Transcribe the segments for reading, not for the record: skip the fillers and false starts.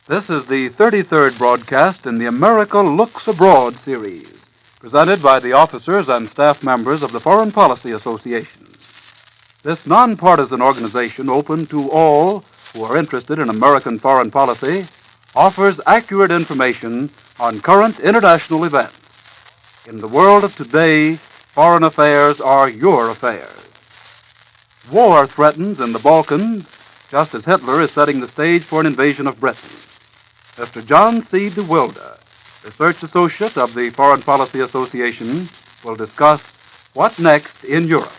This is the 33rd broadcast in the America Looks Abroad series, presented by the officers and staff members of the Foreign Policy Association. This nonpartisan organization, open to all who are interested in American foreign policy, offers accurate information on current international events. In the world of today, foreign affairs are your affairs. War threatens in the Balkans, just as Hitler is setting the stage for an invasion of Britain. Mr. John C. DeWilde, Research Associate of the Foreign Policy Association, will discuss what next in Europe.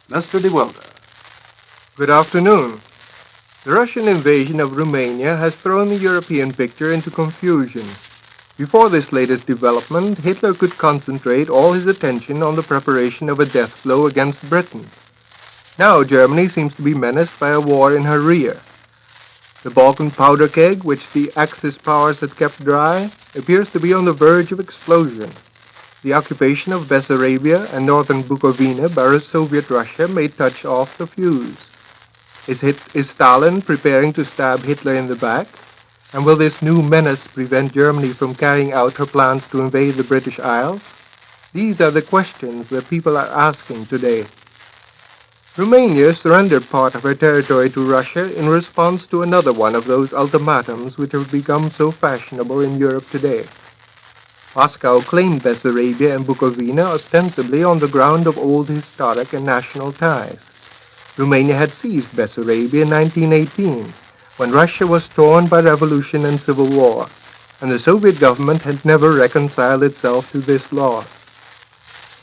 Mr. DeWilde. Good afternoon. The Russian invasion of Romania has thrown the European picture into confusion. Before this latest development, Hitler could concentrate all his attention on the preparation of a death blow against Britain. Now Germany seems to be menaced by a war in her rear. The Balkan powder keg, which the Axis powers had kept dry, appears to be on the verge of explosion. The occupation of Bessarabia and northern Bukovina by Soviet Russia may touch off the fuse. Is Stalin preparing to stab Hitler in the back? And will this new menace prevent Germany from carrying out her plans to invade the British Isles? These are the questions that people are asking today. Romania surrendered part of her territory to Russia in response to another one of those ultimatums which have become so fashionable in Europe today. Moscow claimed Bessarabia and Bukovina ostensibly on the ground of old historic and national ties. Romania had seized Bessarabia in 1918, when Russia was torn by revolution and civil war, and the Soviet government had never reconciled itself to this loss.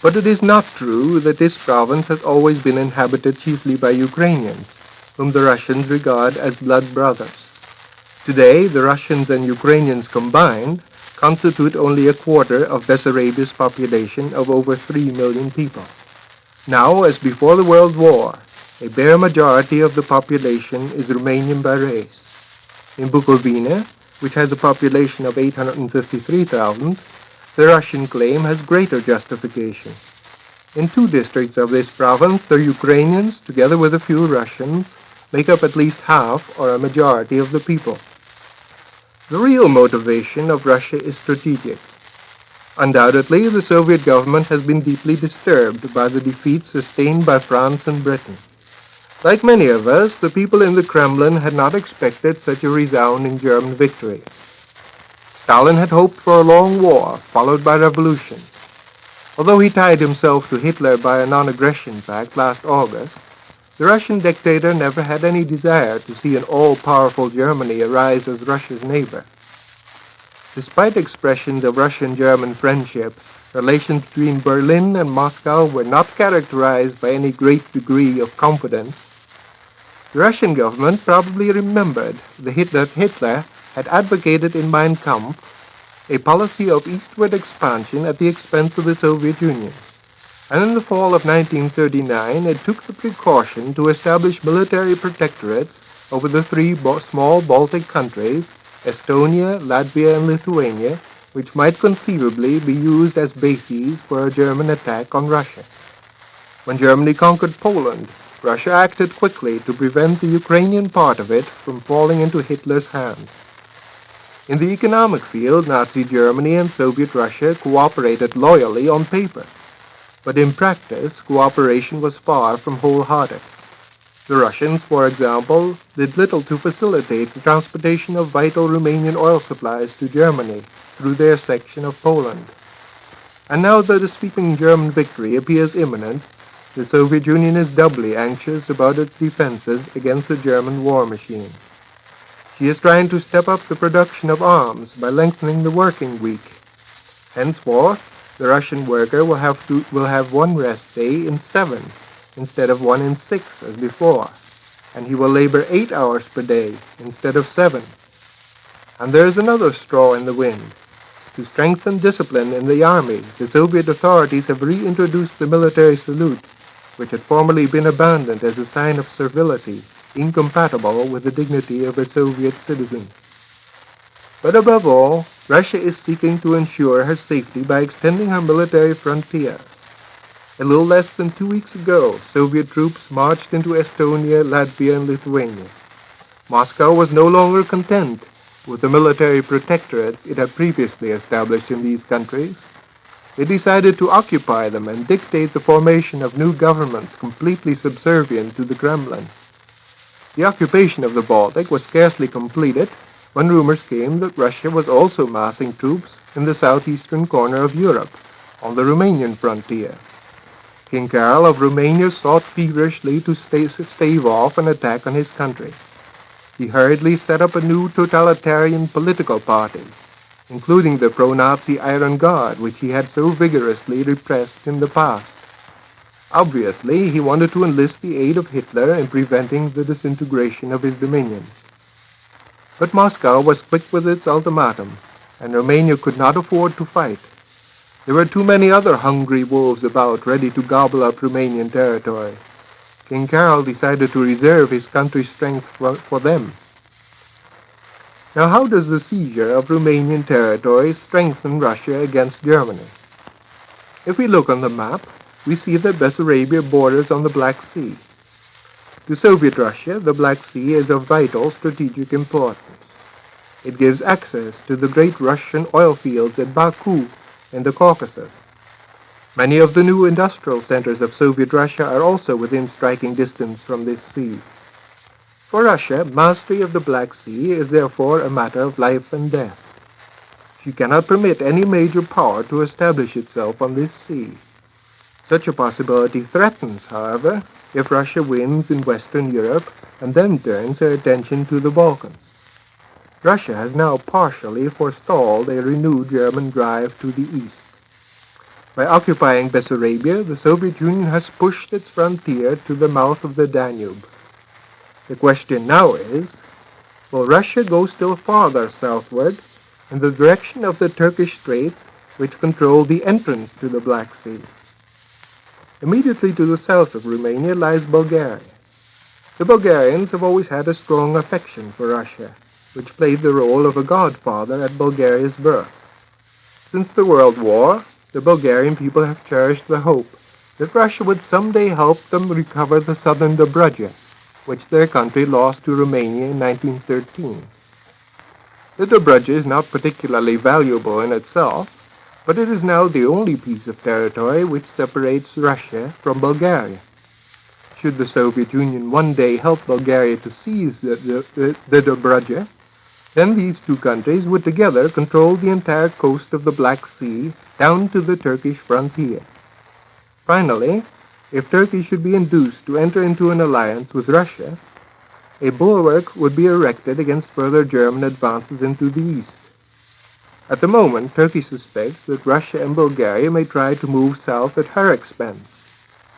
But it is not true that this province has always been inhabited chiefly by Ukrainians, whom the Russians regard as blood brothers. Today, the Russians and Ukrainians combined constitute only a quarter of Bessarabia's population of over 3 million people. Now, as before the World War, a bare majority of the population is Romanian by race. In Bukovina, which has a population of 853,000, the Russian claim has greater justification. In 2 districts of this province, the Ukrainians, together with a few Russians, make up at least half or a majority of the people. The real motivation of Russia is strategic. Undoubtedly, the Soviet government has been deeply disturbed by the defeat sustained by France and Britain. Like many of us, the people in the Kremlin had not expected such a resounding German victory. Stalin had hoped for a long war, followed by revolution. Although he tied himself to Hitler by a non-aggression pact last August, the Russian dictator never had any desire to see an all-powerful Germany arise as Russia's neighbor. Despite expressions of Russian-German friendship, relations between Berlin and Moscow were not characterized by any great degree of confidence. The Russian government probably remembered that Hitler had advocated in Mein Kampf a policy of eastward expansion at the expense of the Soviet Union, and in the fall of 1939 it took the precaution to establish military protectorates over the 3 small Baltic countries, Estonia, Latvia, and Lithuania, which might conceivably be used as bases for a German attack on Russia. When Germany conquered Poland, Russia acted quickly to prevent the Ukrainian part of it from falling into Hitler's hands. In the economic field, Nazi Germany and Soviet Russia cooperated loyally on paper, but in practice, cooperation was far from wholehearted. The Russians, for example, did little to facilitate the transportation of vital Romanian oil supplies to Germany through their section of Poland. And now that the sweeping German victory appears imminent, the Soviet Union is doubly anxious about its defenses against the German war machine. She is trying to step up the production of arms by lengthening the working week. Henceforth, the Russian worker will have 1 rest day in 7 instead of 1 in 6 as before, and he will labor 8 hours per day instead of 7. And there is another straw in the wind. To strengthen discipline in the army, the Soviet authorities have reintroduced the military salute, which had formerly been abandoned as a sign of servility, incompatible with the dignity of a Soviet citizen. But above all, Russia is seeking to ensure her safety by extending her military frontier. A little less than 2 weeks ago, Soviet troops marched into Estonia, Latvia, and Lithuania. Moscow was no longer content with the military protectorates it had previously established in these countries, they decided to occupy them and dictate the formation of new governments completely subservient to the Kremlin. The occupation of the Baltic was scarcely completed when rumors came that Russia was also massing troops in the southeastern corner of Europe, on the Romanian frontier. King Carol of Romania sought feverishly to stave off an attack on his country. He hurriedly set up a new totalitarian political party, including the pro-Nazi Iron Guard, which he had so vigorously repressed in the past. Obviously, he wanted to enlist the aid of Hitler in preventing the disintegration of his dominions. But Moscow was quick with its ultimatum, and Romania could not afford to fight. There were too many other hungry wolves about, ready to gobble up Romanian territory. King Carol decided to reserve his country's strength for them. Now, how does the seizure of Romanian territory strengthen Russia against Germany? If we look on the map, we see that Bessarabia borders on the Black Sea. To Soviet Russia, the Black Sea is of vital strategic importance. It gives access to the great Russian oil fields at Baku in the Caucasus. Many of the new industrial centers of Soviet Russia are also within striking distance from this sea. For Russia, mastery of the Black Sea is therefore a matter of life and death. She cannot permit any major power to establish itself on this sea. Such a possibility threatens, however, if Russia wins in Western Europe and then turns her attention to the Balkans. Russia has now partially forestalled a renewed German drive to the east. By occupying Bessarabia, the Soviet Union has pushed its frontier to the mouth of the Danube. The question now is, will Russia go still farther southward in the direction of the Turkish Straits, which control the entrance to the Black Sea? Immediately to the south of Romania lies Bulgaria. The Bulgarians have always had a strong affection for Russia, which played the role of a godfather at Bulgaria's birth. Since the World War, the Bulgarian people have cherished the hope that Russia would someday help them recover the southern Dobruja, which their country lost to Romania in 1913. The Dobruja is not particularly valuable in itself, but it is now the only piece of territory which separates Russia from Bulgaria. Should the Soviet Union one day help Bulgaria to seize the Dobruja, then these two countries would together control the entire coast of the Black Sea down to the Turkish frontier. Finally, if Turkey should be induced to enter into an alliance with Russia, a bulwark would be erected against further German advances into the east. At the moment, Turkey suspects that Russia and Bulgaria may try to move south at her expense,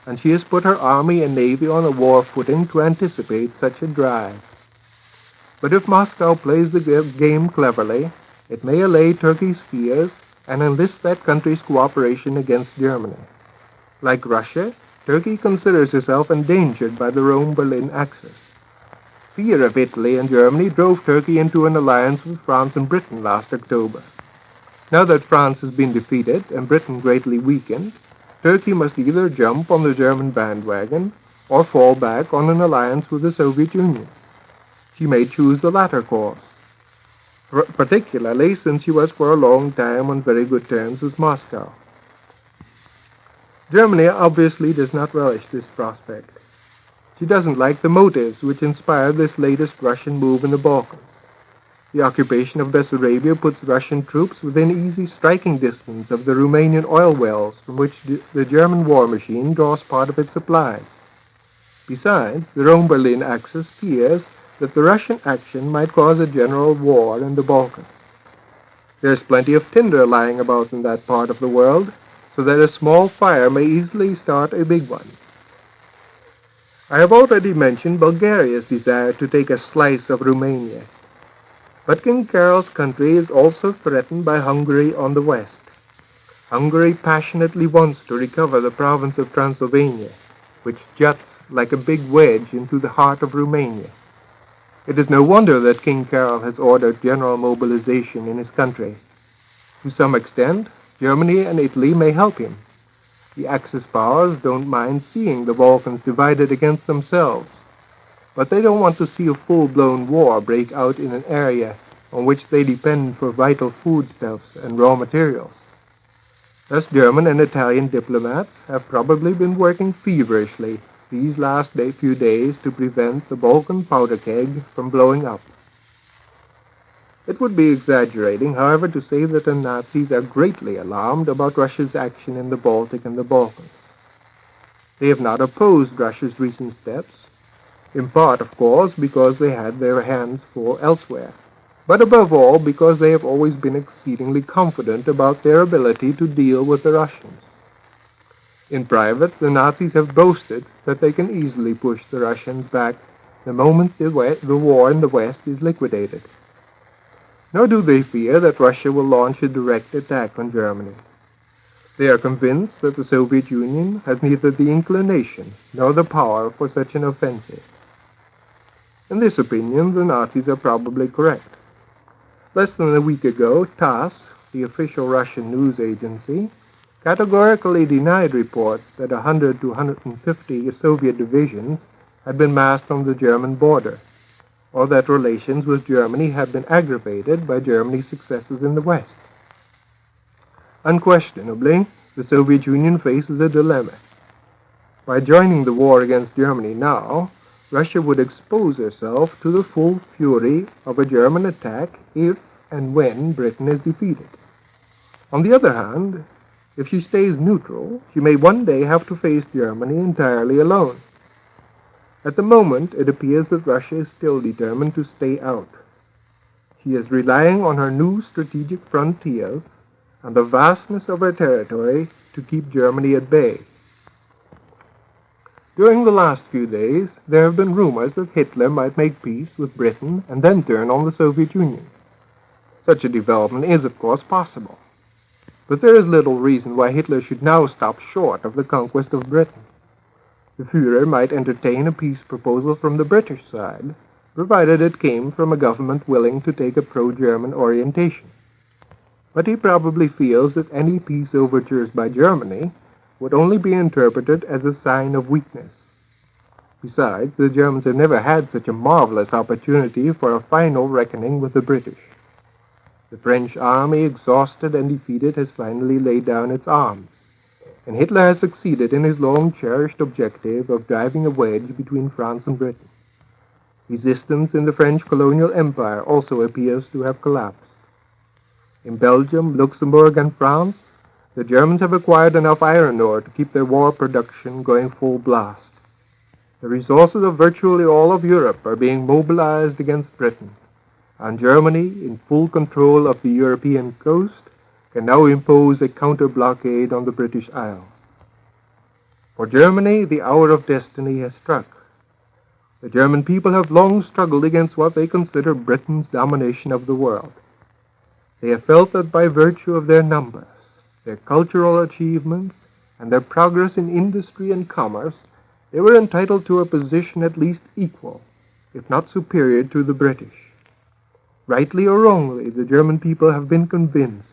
and she has put her army and navy on a war footing to anticipate such a drive. But if Moscow plays the game cleverly, it may allay Turkey's fears and enlist that country's cooperation against Germany. Like Russia, Turkey considers herself endangered by the Rome-Berlin axis. Fear of Italy and Germany drove Turkey into an alliance with France and Britain last October. Now that France has been defeated and Britain greatly weakened, Turkey must either jump on the German bandwagon or fall back on an alliance with the Soviet Union. She may choose the latter course, particularly since she was for a long time on very good terms with Moscow. Germany obviously does not relish this prospect. She doesn't like the motives which inspired this latest Russian move in the Balkans. The occupation of Bessarabia puts Russian troops within easy striking distance of the Romanian oil wells from which the German war machine draws part of its supplies. Besides, the Rome-Berlin axis fears that the Russian action might cause a general war in the Balkans. There is plenty of tinder lying about in that part of the world, so that a small fire may easily start a big one. I have already mentioned Bulgaria's desire to take a slice of Romania. But King Carol's country is also threatened by Hungary on the west. Hungary passionately wants to recover the province of Transylvania, which juts like a big wedge into the heart of Romania. It is no wonder that King Carol has ordered general mobilization in his country. To some extent, Germany and Italy may help him. The Axis powers don't mind seeing the Balkans divided against themselves, but they don't want to see a full-blown war break out in an area on which they depend for vital foodstuffs and raw materials. Thus, German and Italian diplomats have probably been working feverishly these last few days to prevent the Balkan powder keg from blowing up. It would be exaggerating, however, to say that the Nazis are greatly alarmed about Russia's action in the Baltic and the Balkans. They have not opposed Russia's recent steps, in part, of course, because they had their hands full elsewhere, but above all because they have always been exceedingly confident about their ability to deal with the Russians. In private, the Nazis have boasted that they can easily push the Russians back the moment the war in the West is liquidated. Nor do they fear that Russia will launch a direct attack on Germany. They are convinced that the Soviet Union has neither the inclination nor the power for such an offensive. In this opinion, the Nazis are probably correct. Less than a week ago, TASS, the official Russian news agency, categorically denied reports that 100 to 150 Soviet divisions had been massed on the German border, or that relations with Germany had been aggravated by Germany's successes in the West. Unquestionably, the Soviet Union faces a dilemma. By joining the war against Germany now, Russia would expose herself to the full fury of a German attack if and when Britain is defeated. On the other hand, if she stays neutral, she may one day have to face Germany entirely alone. At the moment, it appears that Russia is still determined to stay out. She is relying on her new strategic frontiers and the vastness of her territory to keep Germany at bay. During the last few days, there have been rumors that Hitler might make peace with Britain and then turn on the Soviet Union. Such a development is, of course, possible. But there is little reason why Hitler should now stop short of the conquest of Britain. The Führer might entertain a peace proposal from the British side, provided it came from a government willing to take a pro-German orientation. But he probably feels that any peace overtures by Germany would only be interpreted as a sign of weakness. Besides, the Germans have never had such a marvelous opportunity for a final reckoning with the British. The French army, exhausted and defeated, has finally laid down its arms, and Hitler has succeeded in his long-cherished objective of driving a wedge between France and Britain. Resistance in the French colonial empire also appears to have collapsed. In Belgium, Luxembourg, and France, the Germans have acquired enough iron ore to keep their war production going full blast. The resources of virtually all of Europe are being mobilized against Britain, and Germany, in full control of the European coast, can now impose a counter-blockade on the British Isles. For Germany, the hour of destiny has struck. The German people have long struggled against what they consider Britain's domination of the world. They have felt that by virtue of their numbers, their cultural achievements, and their progress in industry and commerce, they were entitled to a position at least equal, if not superior, to the British. Rightly or wrongly, the German people have been convinced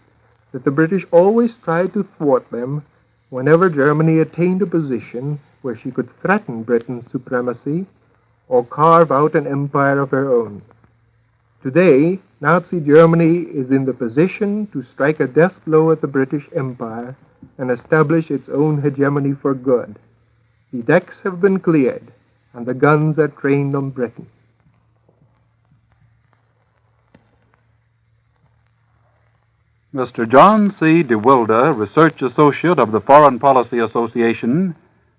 that the British always tried to thwart them whenever Germany attained a position where she could threaten Britain's supremacy or carve out an empire of her own. Today, Nazi Germany is in the position to strike a death blow at the British Empire and establish its own hegemony for good. The decks have been cleared, and the guns are trained on Britain. Mr. John C. DeWilde, Research Associate of the Foreign Policy Association,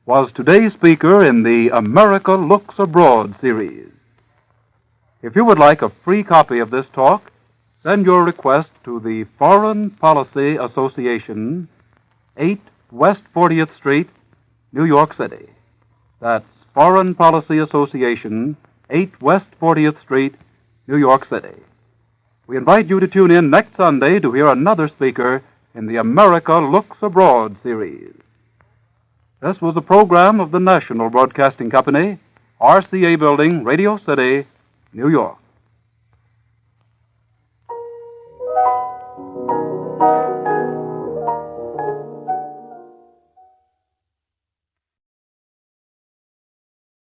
was today's speaker in the America Looks Abroad series. If you would like a free copy of this talk, send your request to the Foreign Policy Association, 8 West 40th Street, New York City. That's Foreign Policy Association, 8 West 40th Street, New York City. We invite you to tune in next Sunday to hear another speaker in the America Looks Abroad series. This was a program of the National Broadcasting Company, RCA Building, Radio City, New York.